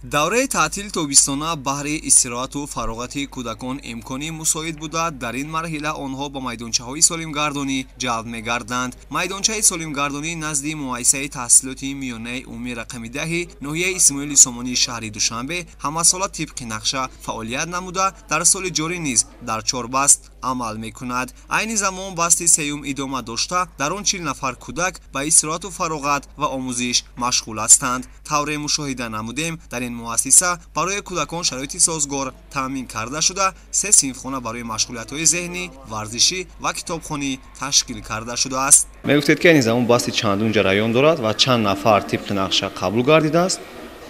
давраи таътили тобистона баҳри истироҳату фароғати кӯдакон имкони мусоид буда, дар ин марҳила онҳо ба майдончаҳои солимгардонӣ ҷалб мегарданд. Майдончаи солимгардонӣ назди муассисаи таҳсилоти миёнаи умумии рақами 10 ноҳияи Исмоили Сомонии шаҳри Душанбе ҳамасола тибқи нақша фаъолият намуда, дар соли ҷорӣ низ дар 4 баст амал мекунад. Айни замон басти сеюм идома дошта, дар он 40 нафар кӯдак ба истироҳату фароғат ва омӯзиш машғул ҳастанд. тавре мушоҳида намудем, дар ин муассиса барои кӯдакон шароити созгор таъмин карда шуда, 3 синфхона барои машғулиятҳои зеҳнӣ, варзишӣ ва китобхонӣ ташкил карда шудааст. мегуфтед ки айни замон басти чандум ҷараён дорад ва чанд нафар тибқи нақша қабул гардидааст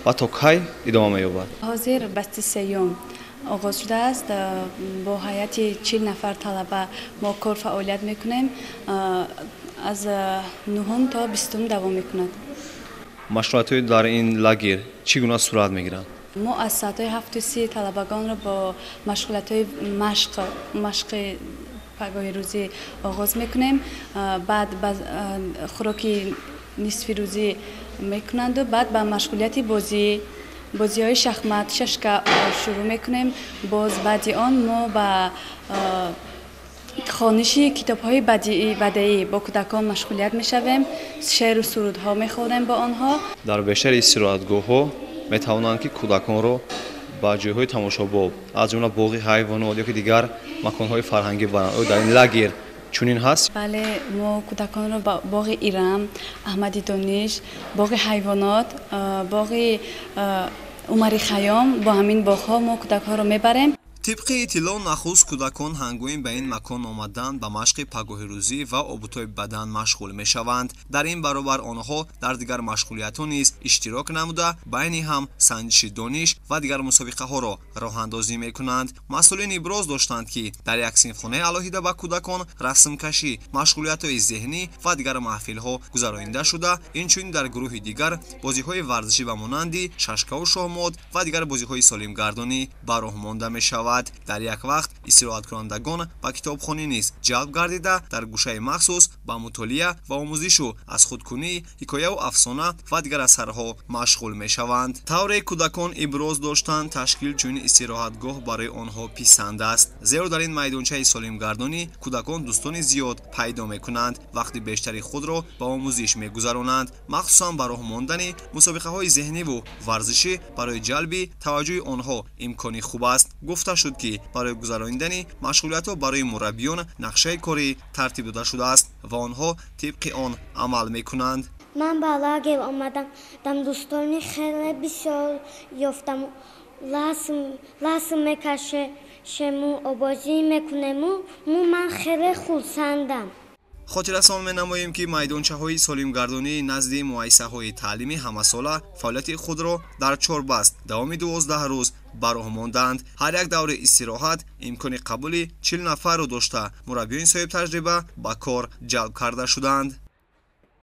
ва то кай идома меёбад? ҳозир басти сеюм оғоз шудааст. бо ҳайати 40 нафар талаба мо кор фаъолият мекунем. аз 9 то 20 давом мекунад. машғулиятҳои дар ин лагер чӣ гуна сурат мегиранд? мо аз соатҳои 7:30 талабагонро бо машғулиятҳои машқи пагоҳи рӯзӣ оғоз мекунем. баъд ба хӯроки нисфи рӯзӣ мекунанду баъд ба машғулияти бозиҳои шахмат, шашка шурӯъ мекунем. боз баъди он мо ба хониши китобҳои бадеӣ бо кӯдакон машғулият мешавем. шеъру сурудҳо мехонем бо онҳо. дар бештари истироҳатгоҳҳо метавонанд ки кӯдаконро ба ҷойҳои тамошобоб аз ҷумла боғи ҳайвонот ё ки дигар маконҳои фарҳангӣ баранд. оё дар ин лагер чунин ҳаст? бале, мо кӯдаконро ба боғи Ирам, Аҳмади Дониш, боғи ҳайвонот, боғи Умари Хаём, бо ҳамин боғҳо мо кӯдакҳоро мебарем. тибқи иттилоъ нахуст кӯдакон ҳангоми ба ин макон омадан ба машқи пагоҳирӯзӣ ва обутои бадан машғул мешаванд. дар ин баробар онҳо дар дигар машғулиятҳо низ иштирок намуда, байни ҳам санҷиши дониш ва дигар мусобиқаҳоро роҳандозӣ мекунанд. масъулин иброз доштанд ки дар як синфхонаи алоҳида ба кӯдакон расмкашӣ, машғулиятҳои зеҳнӣ ва дигар маҳфилҳо гузаронида шуда, инчунин дар гурӯҳи дигар бозиҳои варзишӣ ба монанди шашкаву шоҳмод ва дигар бозиҳои солимгардонӣ ба роҳ монда мешавад. дар як вақт истироҳаткунандагон ба китобхонӣ низ ҷалб гардида, дар гӯшаи махсус ба мутолиа ва омӯзишу аз худкунӣ, ҳикояву афсона ва дигар асарҳо машғул мешаванд. тавре кӯдакон иброз доштанд, ташкил чунин истироҳатгоҳ барои онҳо писанд аст, зеро дар ин майдончаи солимгардонӣ кӯдакон дӯстони зиёд пайдо мекунанд. вақти бештари худро ба омӯзиш мегузаронанд, махсусан ба роҳ мондани мусобиқаҳои зеҳниву варзишӣ барои ҷалби таваҷҷӯҳи онҳо имкони хуб аст. гуфта шуд ки барои гузарондани машғулиятҳо барои мураббиён нақшаи корӣ тартиб дода шудааст ва онҳо тибқи он амал мекунанд. ман ба лагер омадам, дӯстони хеле бисёр ёфтам. расм мекашему, обозӣ мекунему, ман хеле хурсандам. хотиррасон менамоем ки майдончаҳои солимгардонӣ назди муассисаҳои таълимӣ ҳамасола фаъолияти худро дар 4 баст давоми 12 рӯз ба роҳ монданд. ҳар як даври истироҳат имкони қабули 40 нафарро дошта, мураббиёни соҳибтаҷриба ба кор ҷалб карда шуданд.